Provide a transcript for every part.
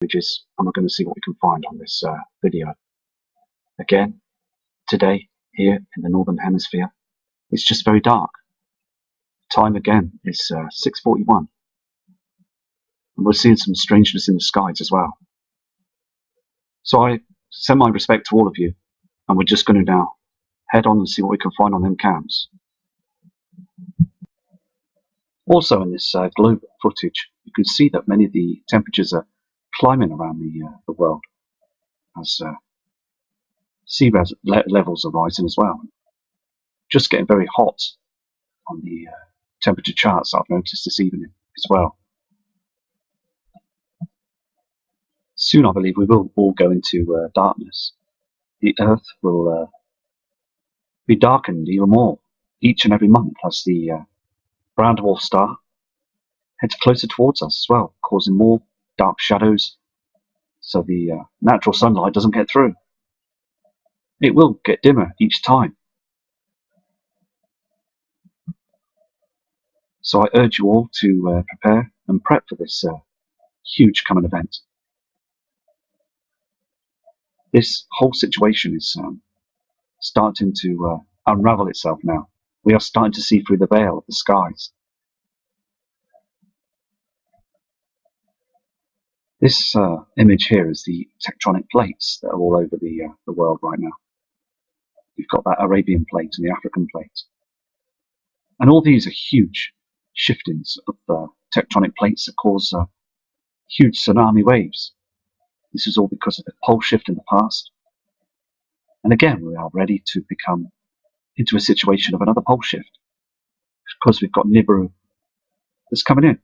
images, and we're going to see what we can find on this video. Again, today here in the Northern Hemisphere, it's just very dark. Time again is 6:41, and we're seeing some strangeness in the skies as well. So I send my respect to all of you, and we're just going to now head on and see what we can find on them CAMS. Also in this globe footage, you can see that many of the temperatures are climbing around the world as sea levels are rising as well. Just getting very hot on the temperature charts I've noticed this evening as well. Soon I believe we will all go into darkness. The Earth will be darkened even more each and every month as the brown dwarf star heads closer towards us as well, causing more dark shadows so the natural sunlight doesn't get through. It will get dimmer each time. So I urge you all to prepare and prep for this huge coming event. This whole situation is starting to unravel itself now. We are starting to see through the veil of the skies. This image here is the tectonic plates that are all over the world right now. You've got that Arabian plate and the African plate. And all these are huge shiftings of tectonic plates that cause huge tsunami waves. This is all because of the pole shift in the past. And again, we are ready to become into a situation of another pole shift, because we've got Nibiru that's coming in.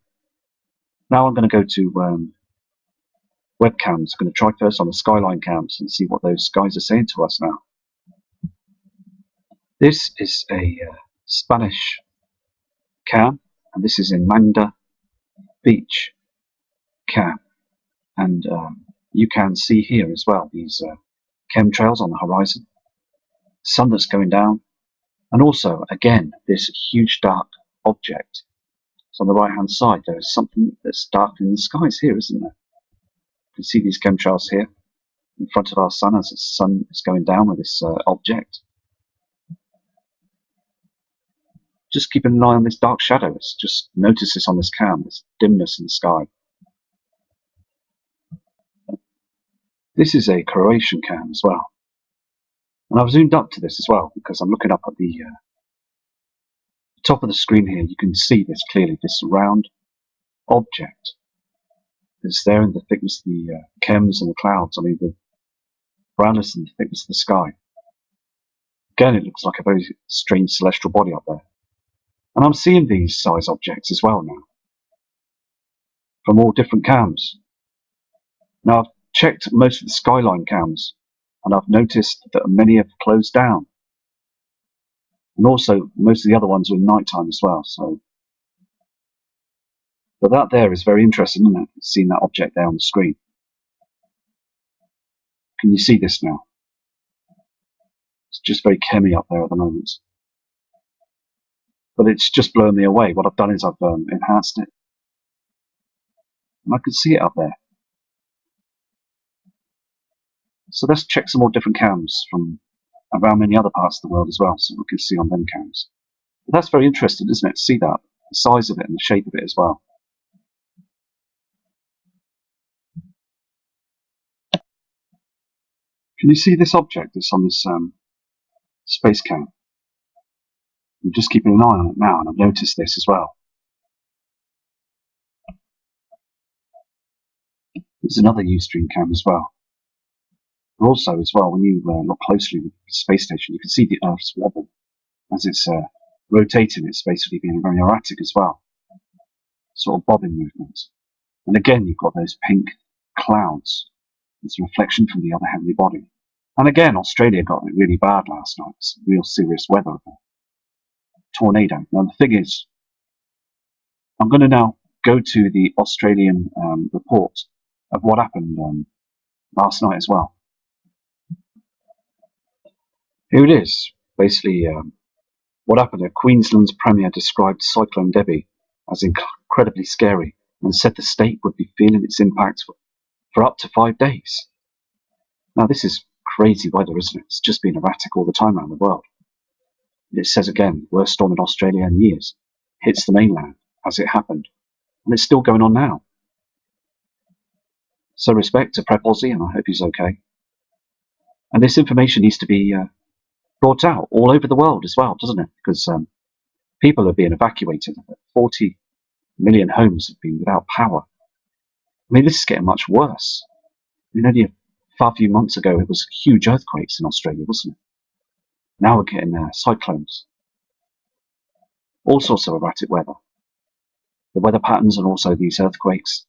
Now I'm going to go to webcams. I'm going to try first on the skyline cams and see what those guys are saying to us now. This is a Spanish cam, and this is in Manda Beach cam. And you can see here as well these chemtrails on the horizon, sun that's going down, and also again this huge dark object. So on the right hand side there is something that's dark in the skies here, isn't there? You can see these chemtrails here in front of our sun as the sun is going down with this object. Just keep an eye on this dark shadow. Just notice this on this cam, this dimness in the sky. This is a Croatian cam as well. And I've zoomed up to this as well because I'm looking up at the top of the screen here. You can see this clearly, this round object that's there in the thickness of the CAMS and the clouds. I mean, the brownness and the thickness of the sky. Again, it looks like a very strange celestial body up there. And I'm seeing these size objects as well now, from all different cams. Now, I've checked most of the skyline cams, and I've noticed that many have closed down. And also, most of the other ones are at night time as well. But that there is very interesting, isn't it? Seeing that object there on the screen. Can you see this now? It's just very chemmy up there at the moment. But it's just blown me away. What I've done is I've enhanced it. And I can see it up there. So let's check some more different cams from around many other parts of the world as well, so we can see on them cams. But that's very interesting, isn't it? To see that, the size of it and the shape of it as well. Can you see this object that's on this space cam? I'm just keeping an eye on it now, and I've noticed this as well. There's another Ustream cam as well. Also, as well, when you look closely at the space station, you can see the Earth's wobble as it's rotating. It's basically being very erratic as well, sort of bobbing movements. And again, you've got those pink clouds. It's a reflection from the other heavenly body. And again, Australia got it really bad last night. It's real serious weather. Tornado. Now the thing is, I'm going to now go to the Australian report of what happened last night as well. Here it is. Basically, what happened at Queensland's Premier described Cyclone Debbie as incredibly scary and said the state would be feeling its impact for up to 5 days. Now this is crazy weather, isn't it? It's just been erratic all the time around the world. It says again, worst storm in Australia in years. Hits the mainland as it happened. And it's still going on now. So respect to Prep Aussie, and I hope he's okay. And this information needs to be brought out all over the world as well, doesn't it? Because people are being evacuated. 40 million homes have been without power. I mean, this is getting much worse. I mean, only a few months ago, it was huge earthquakes in Australia, wasn't it? Now we're getting cyclones. All sorts of erratic weather. The weather patterns and also these earthquakes.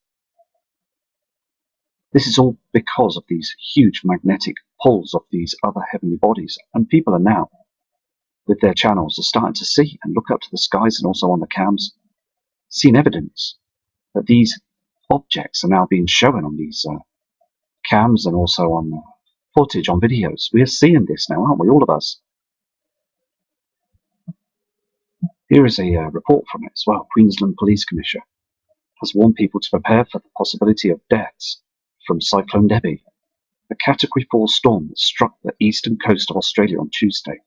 This is all because of these huge magnetic pulls of these other heavenly bodies. And people are now, with their channels, are starting to see and look up to the skies and also on the CAMS, seeing evidence that these objects are now being shown on these CAMS and also on footage, on videos. We are seeing this now, aren't we, all of us? Here is a report from it as well. Queensland Police Commissioner has warned people to prepare for the possibility of deaths from Cyclone Debbie, a Category 4 storm that struck the eastern coast of Australia on Tuesday.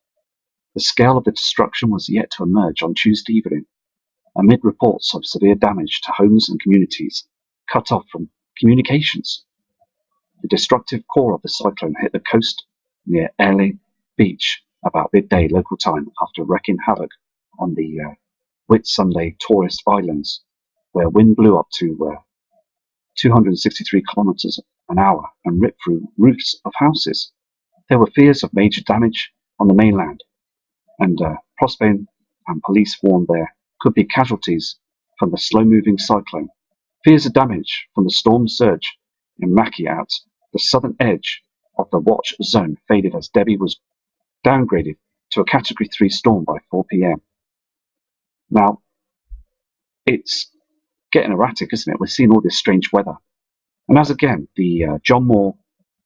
The scale of the destruction was yet to emerge on Tuesday evening, amid reports of severe damage to homes and communities cut off from communications. The destructive core of the cyclone hit the coast near Airlie Beach about midday local time after wreaking havoc on the Whitsunday tourist islands, where wind blew up to 263 kilometers an hour and ripped through roofs of houses. There were fears of major damage on the mainland, and Prospane and police warned there could be casualties from the slow-moving cyclone. Fears of damage from the storm surge in Mackie at the southern edge of the watch zone faded as Debbie was downgraded to a Category 3 storm by 4 p.m. Now, it's getting erratic, isn't it? We're seeing all this strange weather. And as again, the John Moore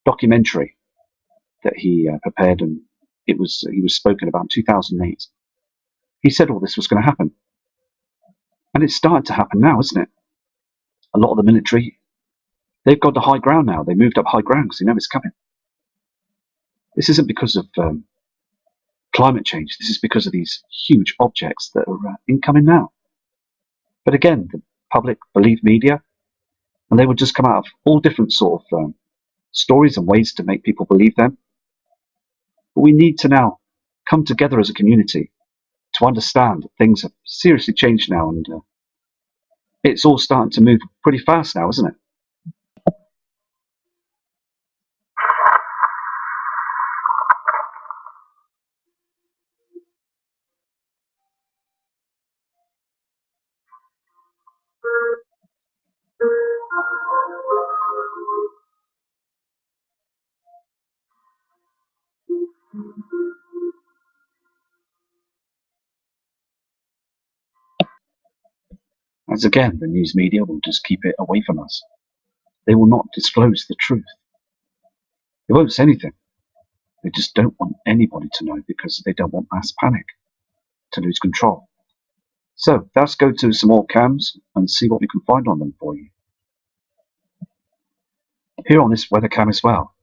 documentary that he prepared, and he was spoken about in 2008, he said all this was going to happen. And it's starting to happen now, isn't it? A lot of the military, they've got to high ground now. They moved up high ground because they know it's coming. This isn't because of climate change. This is because of these huge objects that are incoming now. But again, the public believe media, and they would just come out of all different sort of stories and ways to make people believe them. But we need to now come together as a community to understand that things have seriously changed now, and it's all starting to move pretty fast now, isn't it? As again, the news media will just keep it away from us. They will not disclose the truth. They won't say anything. They just don't want anybody to know because they don't want mass panic, to lose control. So let's go to some more CAMs and see what we can find on them for you. Here on this weather cam as well.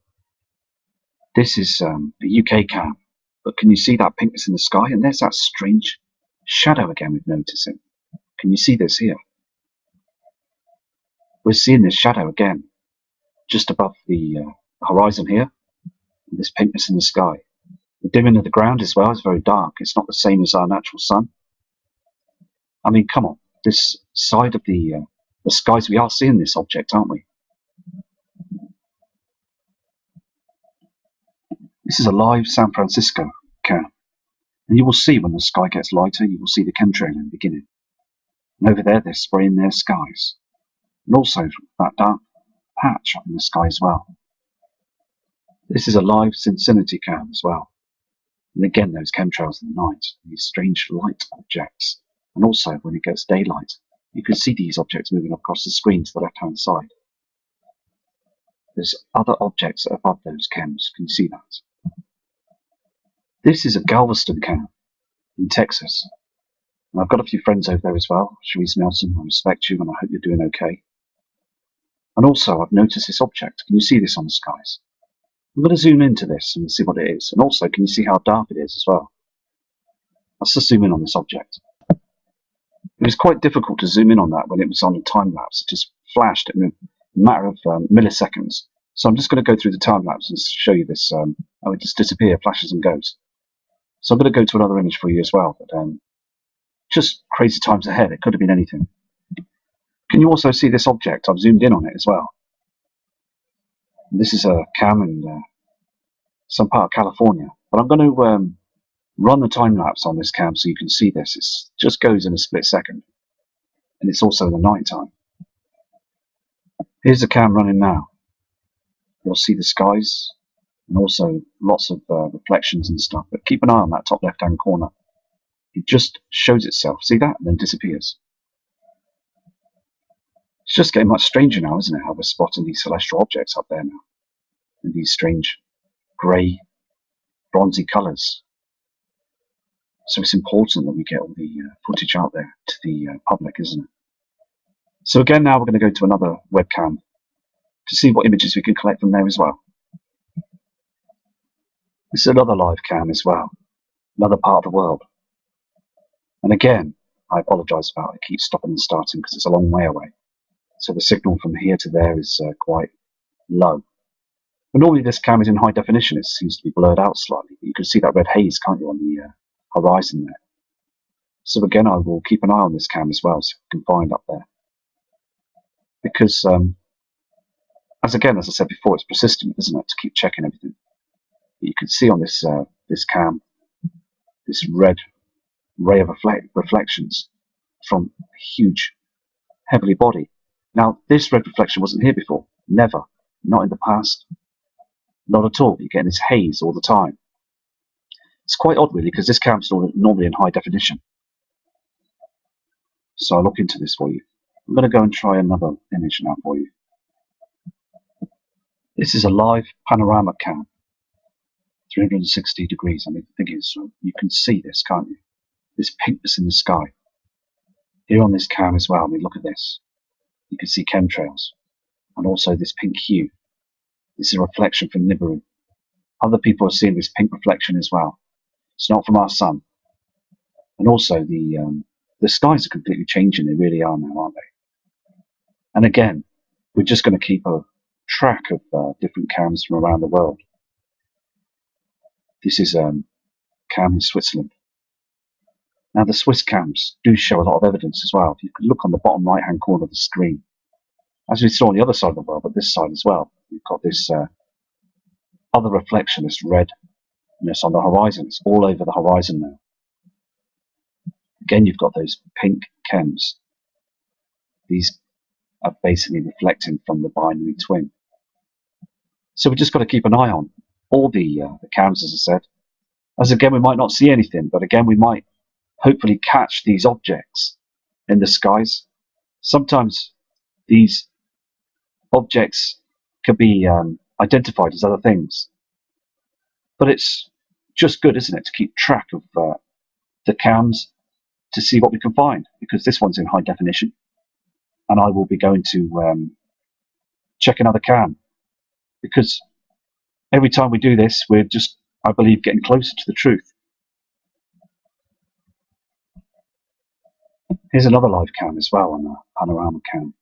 This is the UK cam, but can you see that pinkness in the sky? And there's that strange shadow again we've noticed it. Can you see this here? We're seeing this shadow again, just above the horizon here. And this pinkness in the sky. The dimming of the ground as well is very dark. It's not the same as our natural sun. I mean, come on, this side of the skies, we are seeing this object, aren't we? This is a live San Francisco cam. And you will see when the sky gets lighter, you will see the chemtrail beginning. And over there, they're spraying their skies. And also that dark patch up in the sky as well. This is a live Cincinnati cam as well. And again, those chemtrails in the night, these strange light objects. And also, when it gets daylight, you can see these objects moving across the screen to the left-hand side. There's other objects above those cams. Can you see that? This is a Galveston cam in Texas. And I've got a few friends over there as well. Sharice Nelson, I respect you and I hope you're doing okay. And also, I've noticed this object. Can you see this on the skies? I'm going to zoom into this and see what it is. And also, can you see how dark it is as well? Let's just zoom in on this object. It was quite difficult to zoom in on that when it was on a time lapse. It just flashed in a matter of milliseconds. So I'm just going to go through the time lapse and show you this. Oh, it just disappears, flashes and goes. So I'm going to go to another image for you as well. But just crazy times ahead. It could have been anything. Can you also see this object? I've zoomed in on it as well. This is a cam in some part of California. But I'm going to run the time lapse on this cam so you can see this. It just goes in a split second. And it's also in the night time. Here's the cam running now. You'll see the skies and also lots of reflections and stuff. But keep an eye on that top left-hand corner. It just shows itself. See that? And then disappears. It's just getting much stranger now, isn't it? How we're spotting these celestial objects up there now. In these strange grey, bronzy colours. So it's important that we get all the footage out there to the public, isn't it? So again, now we're going to go to another webcam to see what images we can collect from there as well. This is another live cam as well, another part of the world. And again, I apologise about it. It keeps stopping and starting because it's a long way away. So the signal from here to there is quite low. But normally this cam is in high definition. It seems to be blurred out slightly. But you can see that red haze, can't you, on the horizon there. So again, I will keep an eye on this cam as well, so you can find up there. Because, as I said before, it's persistent, isn't it, to keep checking everything. But you can see on this this cam, this red ray of reflections from a huge, heavily body. Now, this red reflection wasn't here before. Never. Not in the past. Not at all. You're getting this haze all the time. It's quite odd, really, because this cam's normally in high definition. So I'll look into this for you. I'm going to go and try another image now for you. This is a live panorama cam. 360 degrees. I mean, the thing is, you can see this, can't you? This pinkness in the sky. Here on this cam as well, I mean, look at this. You can see chemtrails. And also this pink hue. This is a reflection from Nibiru. Other people are seeing this pink reflection as well. It's not from our sun. And also the skies are completely changing. They really are now, aren't they? And again, we're just going to keep a track of different cams from around the world. This is a cam in Switzerland. Now the Swiss cams do show a lot of evidence as well. If you could look on the bottom right hand corner of the screen, as we saw on the other side of the world, but this side as well, we've got this other reflection, this redness on the horizon. It's all over the horizon now. Again, you've got those pink chems. These are basically reflecting from the binary twin. So we've just got to keep an eye on all the cams, as I said. As again, we might not see anything, but again, we might hopefully catch these objects in the skies. Sometimes these objects could be identified as other things. But it's just good, isn't it, to keep track of the cams to see what we can find, because this one's in high definition. And I will be going to check another cam, because every time we do this, we're just, I believe, getting closer to the truth. Here's another live cam as well, on a panorama cam.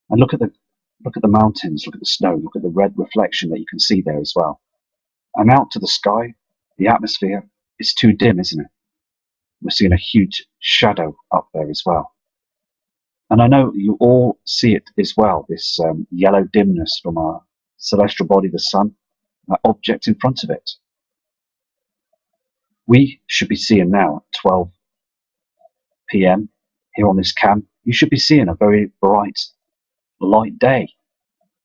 And look at the mountains, look at the snow, look at the red reflection that you can see there as well. And out to the sky, the atmosphere is too dim, isn't it? We're seeing a huge shadow up there as well. And I know you all see it as well, this yellow dimness from our celestial body, the sun, that object in front of it. We should be seeing now at 12 p.m. here on this cam, you should be seeing a very bright, light day.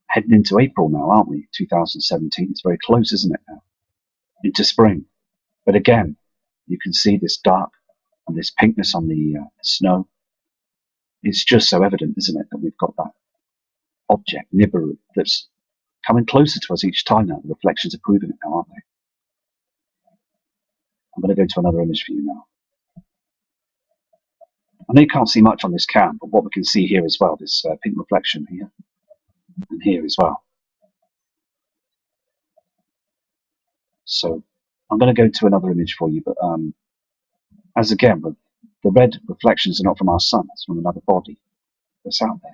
Heading into April now, aren't we? 2017. It's very close, isn't it now? Into spring. But again, you can see this dark and this pinkness on the snow. It's just so evident, isn't it, that we've got that object, Nibiru, that's coming closer to us each time now. The reflections are proving it now, aren't they? I'm going to go to another image for you now. I know you can't see much on this cam, but what we can see here as well, this pink reflection here. and here as well. So I'm going to go to another image for you, but as again, the red reflections are not from our sun, it's from another body that's out there.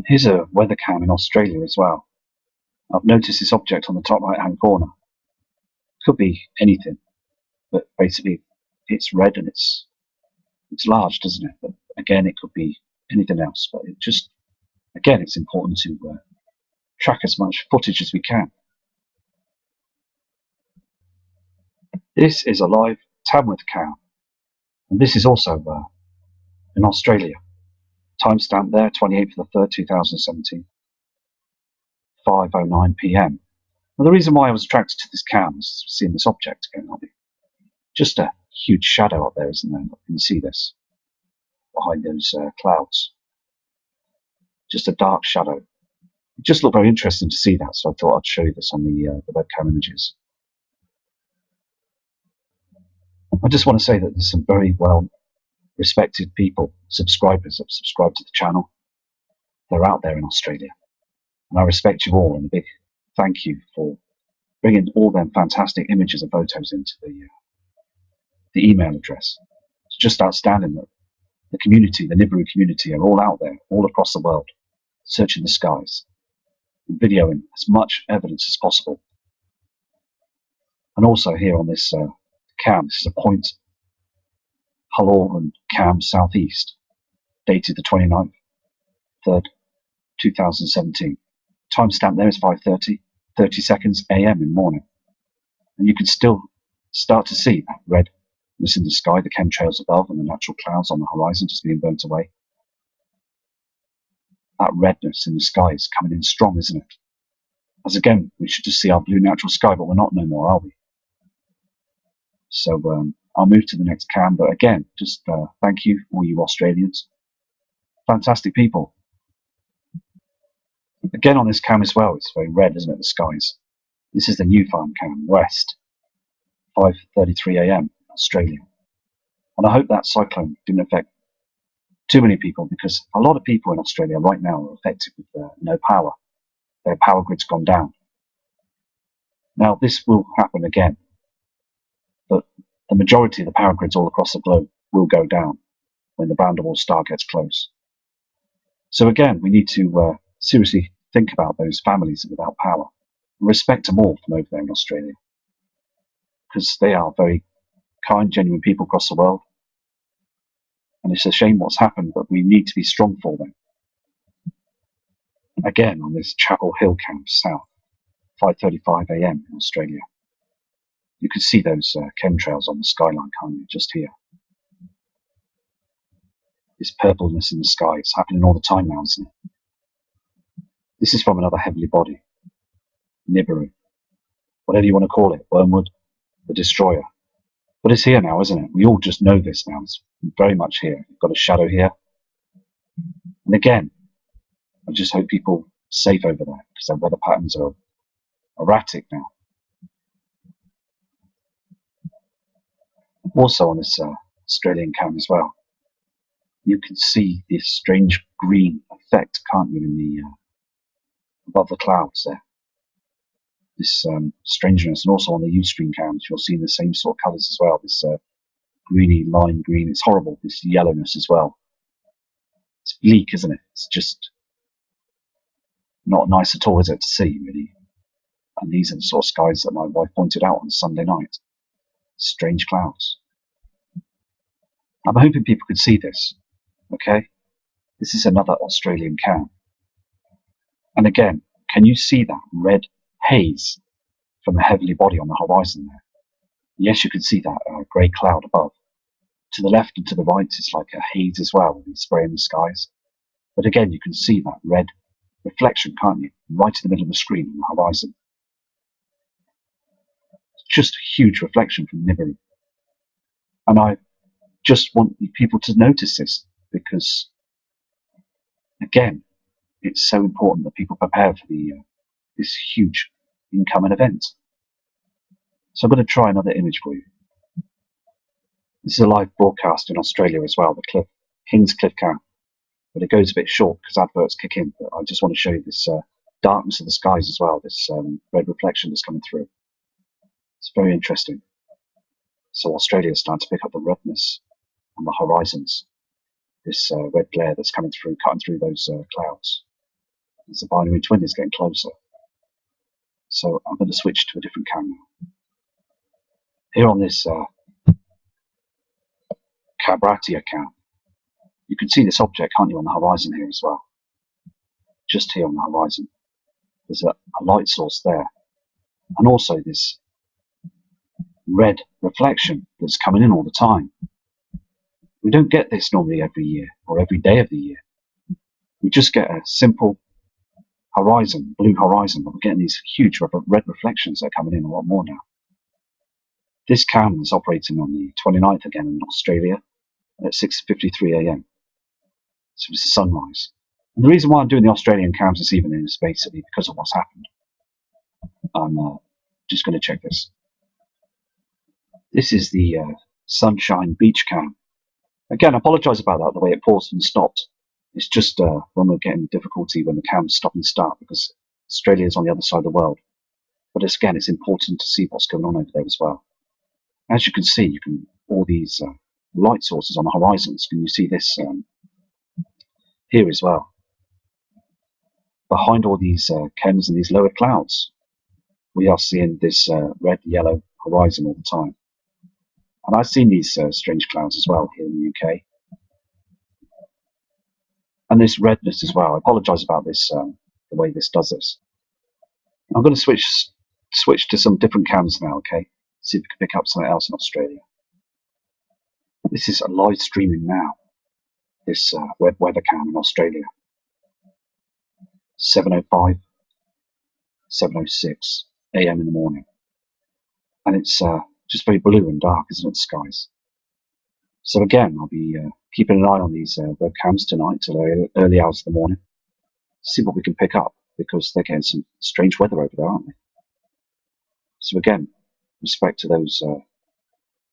Here's a weather cam in Australia as well. I've noticed this object on the top right hand corner. Could be anything, but basically it's red and it's large, doesn't it? But again, it could be anything else. But it just, again, it's important to track as much footage as we can. This is a live Tamworth cam, and this is also in Australia. Timestamp there, 28th of the 3rd, 2017, 5:09 p.m. Well, the reason why I was attracted to this cam is seeing this object again. Just a huge shadow up there, isn't there? You can see this behind those clouds. Just a dark shadow. It just looked very interesting to see that, so I thought I'd show you this on the webcam images. I just want to say that there's some very well respected people, subscribers that subscribe to the channel. They're out there in Australia, and I respect you all, and a big thank you for bringing all them fantastic images and photos into the email address. It's just outstanding that the community, the Nibiru community, are all out there, all across the world, searching the skies, and videoing as much evidence as possible. And also here on this cam, this is a point Hull and CAMS southeast, dated the 29th, 3rd, 2017. Timestamp there is 5:30, 30 seconds AM in the morning. And you can still start to see that redness in the sky, the chemtrails above, and the natural clouds on the horizon just being burnt away. That redness in the sky is coming in strong, isn't it? As again, we should just see our blue natural sky, but we're not no more, are we? So I'll move to the next cam, but again, just thank you, all you Australians. Fantastic people. Again on this cam as well, it's very red, isn't it, the skies. This is the New Farm cam, west, 5:33 AM, Australia. And I hope that cyclone didn't affect too many people, because a lot of people in Australia right now are affected with no power. Their power grid's gone down. Now this will happen again, but the majority of the power grids all across the globe will go down when the Brandewall star gets close. So again, we need to seriously think about those families without power and respect them all from over there in Australia, because they are very kind, genuine people across the world. And it's a shame what's happened, but we need to be strong for them. Again on this Chapel Hill camp south, 5:35 AM in Australia. You can see those chemtrails on the skyline, can't you? Just here. This purpleness in the sky, it's happening all the time now, isn't it? This is from another heavenly body, Nibiru, whatever you want to call it, Wormwood, the Destroyer. But it's here now, isn't it? We all just know this now. It's very much here. We've got a shadow here. And again, I just hope people are safe over there, because their weather patterns are erratic now. Also on this Australian cam as well, you can see this strange green effect, can't you, in the above the clouds there. This strangeness, and also on the Ustream cams, you'll see the same sort of colours as well. This greeny lime green, it's horrible. This yellowness as well. It's bleak, isn't it? It's just not nice at all, is it, to see, really? And these are the sort of skies that my wife pointed out on Sunday night. Strange clouds. I'm hoping people could see this. Okay? This is another Australian cam. And again, can you see that red haze from the heavenly body on the horizon there? Yes, you can see that grey cloud above. To the left and to the right, it's like a haze as well, with spray in the skies. But again, you can see that red reflection, can't you? Right in the middle of the screen on the horizon. It's just a huge reflection from Nibiru. And I just want people to notice this, because, again, it's so important that people prepare for this huge incoming event. So I'm going to try another image for you. This is a live broadcast in Australia as well, the King's Cliff Camp. but it goes a bit short because adverts kick in. But I just want to show you this darkness of the skies as well, this red reflection that's coming through. It's very interesting. So Australia is starting to pick up the redness on the horizons, this red glare that's coming through, cutting through those clouds. As the binary twin is getting closer. So I'm going to switch to a different camera. Here on this Cabratia cam, you can see this object, can't you, on the horizon here as well. Just here on the horizon. There's a light source there. And also this red reflection that's coming in all the time. We don't get this normally every year or every day of the year. We just get a simple horizon, blue horizon, but we're getting these huge red reflections that are coming in a lot more now. This cam is operating on the 29th again in Australia at 6:53 a.m. So it's the sunrise. And the reason why I'm doing the Australian cams this evening is basically because of what's happened. I'm just going to check this. This is the Sunshine Beach cam. Again, I apologise about that, the way it paused and stopped. It's just when we're getting difficulty when the cams stop and start because Australia is on the other side of the world. But again, it's important to see what's going on over there as well. As you can see, all these light sources on the horizons. Can you see this here as well? Behind all these CAMS and these lower clouds, we are seeing this red-yellow horizon all the time. And I've seen these strange clouds as well here in the UK. And this redness as well. I apologise about this, the way this does this. I'm going to switch to some different cams now, okay? See if we can pick up something else in Australia. This is a live streaming now. This web weather cam in Australia. 7:05, 7:06 a.m. in the morning. And it's just very blue and dark, isn't it, the skies? So again, I'll be keeping an eye on these webcams tonight till early hours of the morning. See what we can pick up, because they're getting some strange weather over there, aren't they? So again, respect to those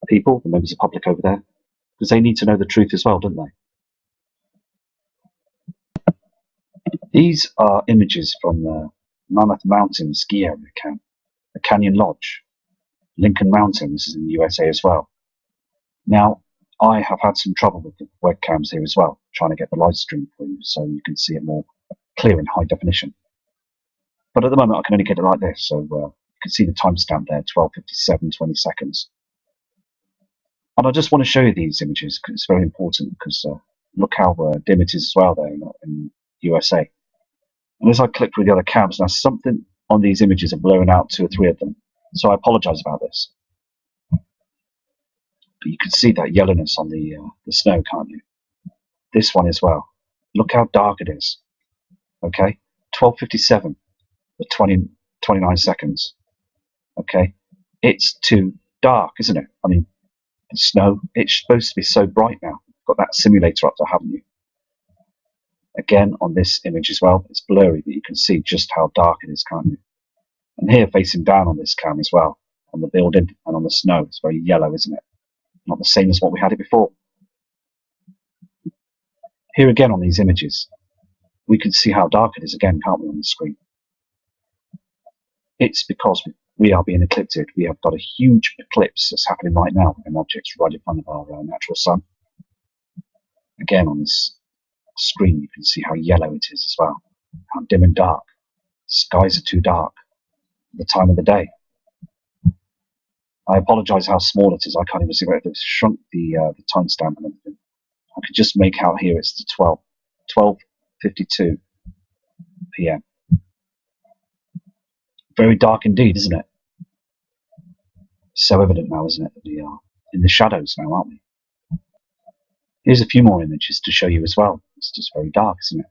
people, the members of the public over there, because they need to know the truth as well, don't they? These are images from the Mammoth Mountain ski area camp, the Canyon Lodge, Lincoln Mountain. This is in the USA as well. Now, I have had some trouble with the webcams here as well, trying to get the live stream for you so you can see it more clear in high definition. But at the moment, I can only get it like this, so you can see the timestamp there, 12:57, 20 seconds. And I just want to show you these images because it's very important, because look how dim it is as well there in USA. And as I click through the other cabs, now something on these images are blurring out 2 or 3 of them. So I apologise about this. But you can see that yellowness on the snow, can't you? This one as well. Look how dark it is. Okay, 12:57 for 29 seconds. Okay, it's too dark, isn't it? I mean, the snow, it's supposed to be so bright now. You've got that simulator up there, haven't you? Again, on this image as well, it's blurry, but you can see just how dark it is, can't you? And here, facing down on this cam as well, on the building and on the snow, it's very yellow, isn't it? Not the same as what we had it before. Here again on these images, we can see how dark it is again, can't we, on the screen? It's because we are being eclipsed. We have got a huge eclipse that's happening right now, an object's right in front of our natural sun. Again, on this screen, you can see how yellow it is as well, how dim and dark. Skies are too dark at the time of the day. I apologise how small it is. I can't even see where it's shrunk the timestamp and everything. I could just make out here it's the 12:52 p.m. Very dark indeed, isn't it? So evident now, isn't it, that we are in the shadows now, aren't we? Here's a few more images to show you as well. It's just very dark, isn't it?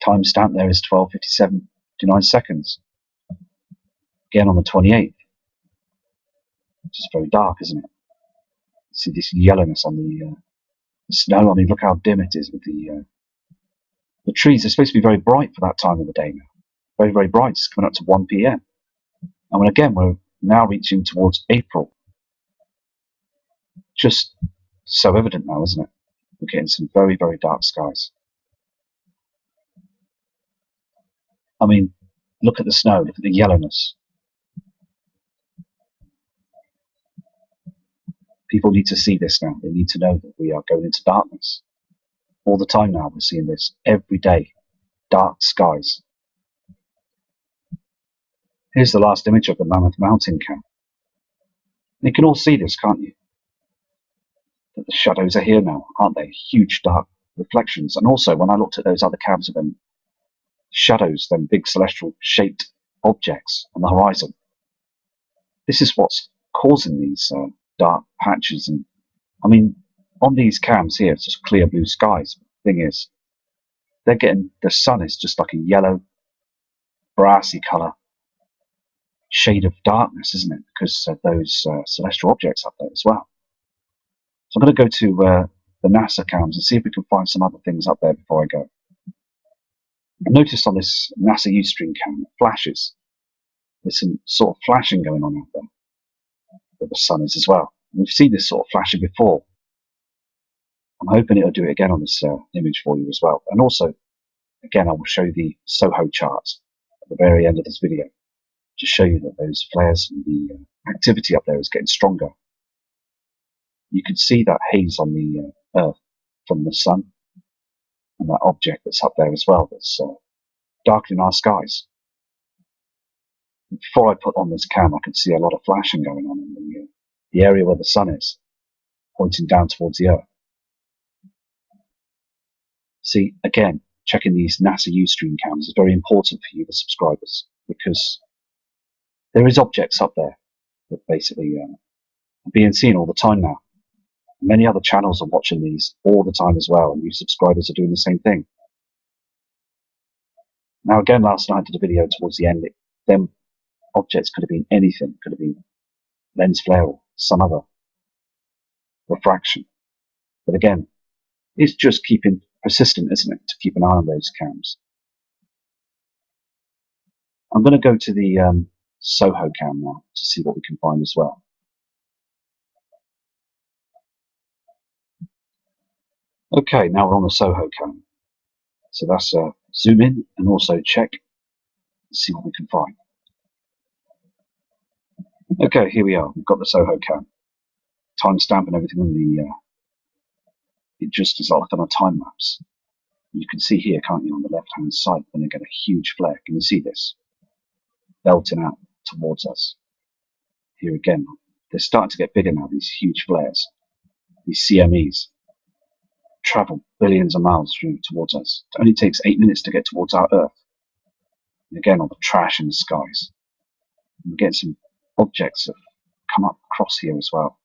Timestamp there is 12:57, 59 seconds. Again on the 28th. It's just very dark, isn't it? See this yellowness on the snow. I mean, look how dim it is with the trees. Are supposed to be very bright for that time of the day now. Very, very bright. It's coming up to 1 p.m. And again, we're now reaching towards April. Just so evident now, isn't it? We're getting some very, very dark skies. I mean, look at the snow, look at the yellowness. People need to see this now. They need to know that we are going into darkness. All the time now, we're seeing this every day. Dark skies. Here's the last image of the Mammoth Mountain camp. You can all see this, can't you? That the shadows are here now, aren't they? Huge dark reflections. And also, when I looked at those other camps of them shadows, them big celestial shaped objects on the horizon, this is what's causing these dark patches. And I mean, on these cams here, it's just clear blue skies. The thing is, they're getting, the sun is just like a yellow, brassy colour shade of darkness, isn't it? Because of those celestial objects up there as well. So I'm going to go to the NASA cams and see if we can find some other things up there before I go. I noticed on this NASA Ustream cam, it flashes. There's some sort of flashing going on out there, where the sun is as well. And we've seen this sort of flashing before. I'm hoping it'll do it again on this image for you as well. And also, again, I will show the SOHO charts at the very end of this video to show you that those flares and the activity up there is getting stronger. You can see that haze on the Earth from the sun, and that object that's up there as well that's darkening our skies. Before I put on this cam, I could see a lot of flashing going on in the area where the sun is, pointing down towards the Earth. See, again, checking these NASA Ustream cams is very important for you, the subscribers, because there is objects up there that basically are being seen all the time now. Many other channels are watching these all the time as well, and you subscribers are doing the same thing. Now, again, last night I did a video towards the end. Them objects could have been anything. Could have been lens flare or some other refraction. But again, it's just keeping persistent, isn't it, to keep an eye on those cams. I'm going to go to the SOHO cam now to see what we can find as well. Okay, now we're on the SOHO cam. So that's zoom in and also check and see what we can find. Okay, here we are. We've got the SOHO cam. Timestamp and everything in the it just is like on a time lapse. You can see here, can't you, on the left hand side when they get a huge flare. Can you see this? Belting out towards us. Here again, they're starting to get bigger now, these huge flares. These CMEs travel billions of miles through towards us. It only takes 8 minutes to get towards our Earth. And again, all the trash in the skies. And we get some objects that come up across here as well.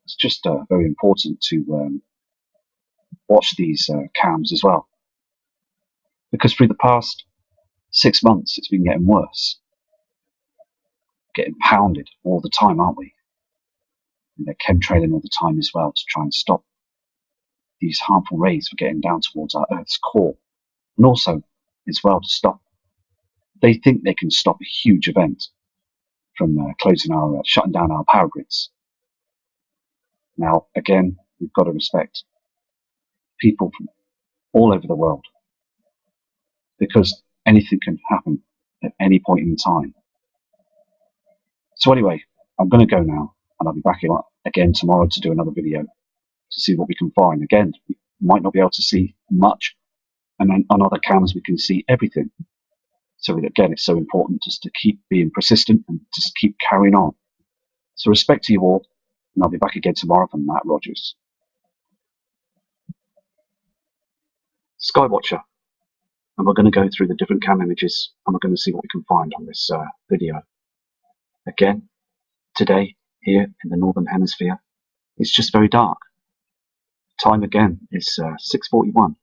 It's just very important to watch these cams as well, because through the past 6 months it's been getting worse, getting pounded all the time, aren't we? And they're chemtrailing all the time as well to try and stop these harmful rays from getting down towards our Earth's core, and also as well to stop. They think they can stop a huge event from shutting down our power grids. Now, again, we've got to respect people from all over the world, because anything can happen at any point in time. So anyway, I'm going to go now, and I'll be back again tomorrow to do another video to see what we can find. Again, we might not be able to see much, and then on other cams we can see everything. So again, it's so important just to keep being persistent and just keep carrying on. So respect to you all, and I'll be back again tomorrow from Matt Rogers. Skywatcher, and we're going to go through the different cam images, and we're going to see what we can find on this video. Again, today here in the Northern Hemisphere, it's just very dark. Time again is 6:41,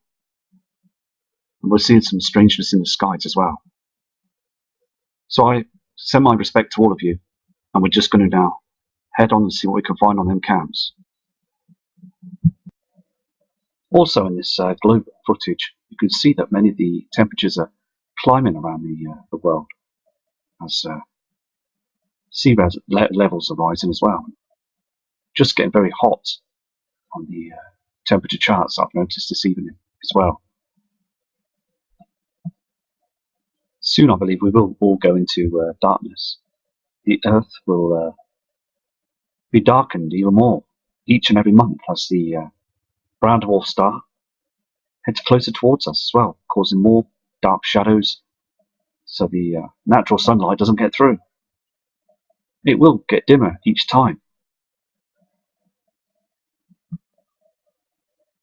and we're seeing some strangeness in the skies as well. So I send my respect to all of you, and we're just going to now head on and see what we can find on them cams. Also in this globe footage, you can see that many of the temperatures are climbing around the world as sea levels are rising as well. Just getting very hot on the temperature charts I've noticed this evening as well. Soon I believe we will all go into darkness. The Earth will be darkened even more each and every month as the brown dwarf star heads closer towards us as well, causing more dark shadows so the natural sunlight doesn't get through. It will get dimmer each time.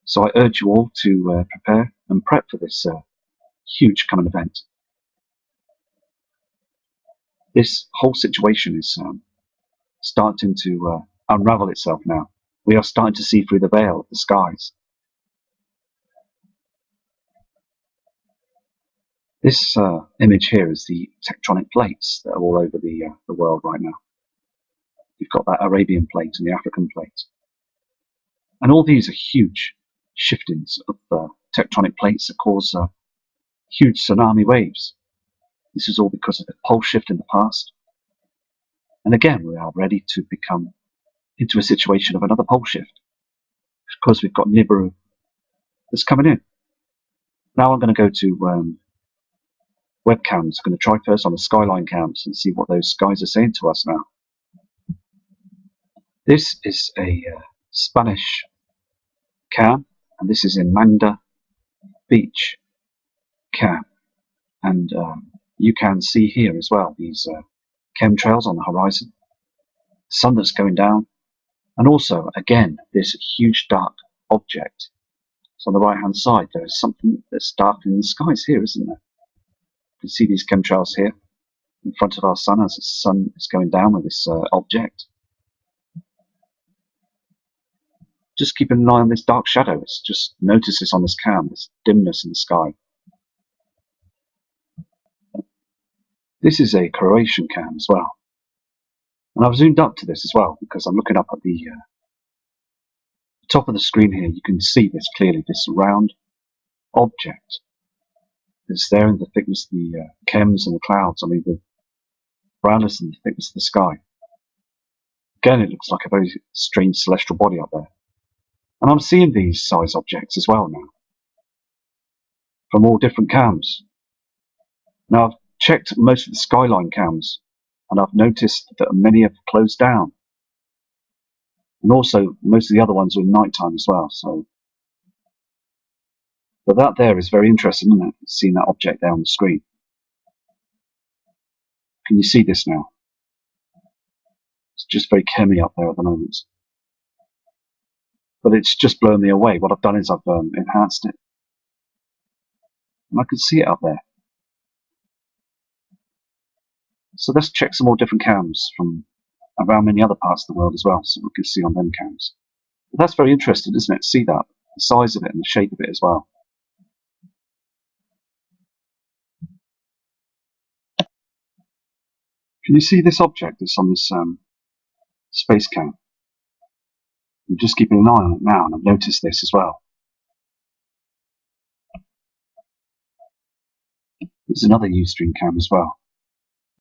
So I urge you all to prepare and prep for this huge coming event. This whole situation is starting to unravel itself now. We are starting to see through the veil of the skies. This image here is the tectonic plates that are all over the world right now. You've got that Arabian plate and the African plate. And all these are huge shiftings of tectonic plates that cause huge tsunami waves. This is all because of the pole shift in the past. And again, we are ready to become into a situation of another pole shift because we've got Nibiru that's coming in. Now I'm going to go to webcams. I'm going to try first on the skyline cams and see what those skies are saying to us now. This is a Spanish cam, and this is in Manda Beach cam. And you can see here as well these chemtrails on the horizon, sun that's going down, and also, again, this huge dark object. So on the right hand side, there is something that's darkening the skies here, isn't there? You can see these chemtrails here in front of our sun as the sun is going down with this object. Just keep an eye on this dark shadow. Just notice this on this cam, this dimness in the sky. This is a Croatian cam as well. And I've zoomed up to this as well because I'm looking up at the top of the screen here. You can see this clearly, this round object that's there in the thickness of the CAMS and the clouds. I mean, the brownness and the thickness of the sky. Again, it looks like a very strange celestial body up there. And I'm seeing these size objects as well now, from all different cams. Now, I've checked most of the skyline cams, and I've noticed that many have closed down. And also, most of the other ones are at night time as well. But that there is very interesting, isn't it? Seeing that object there on the screen. Can you see this now? It's just very chemmy up there at the moment. But it's just blown me away. What I've done is I've enhanced it. And I can see it up there. So let's check some more different cams from around many other parts of the world as well, so we can see on them cams. But that's very interesting, isn't it? See that? The size of it and the shape of it as well. Can you see this object that's on this space cam? I'm just keeping an eye on it now, and I've noticed this as well. There's another Ustream cam as well.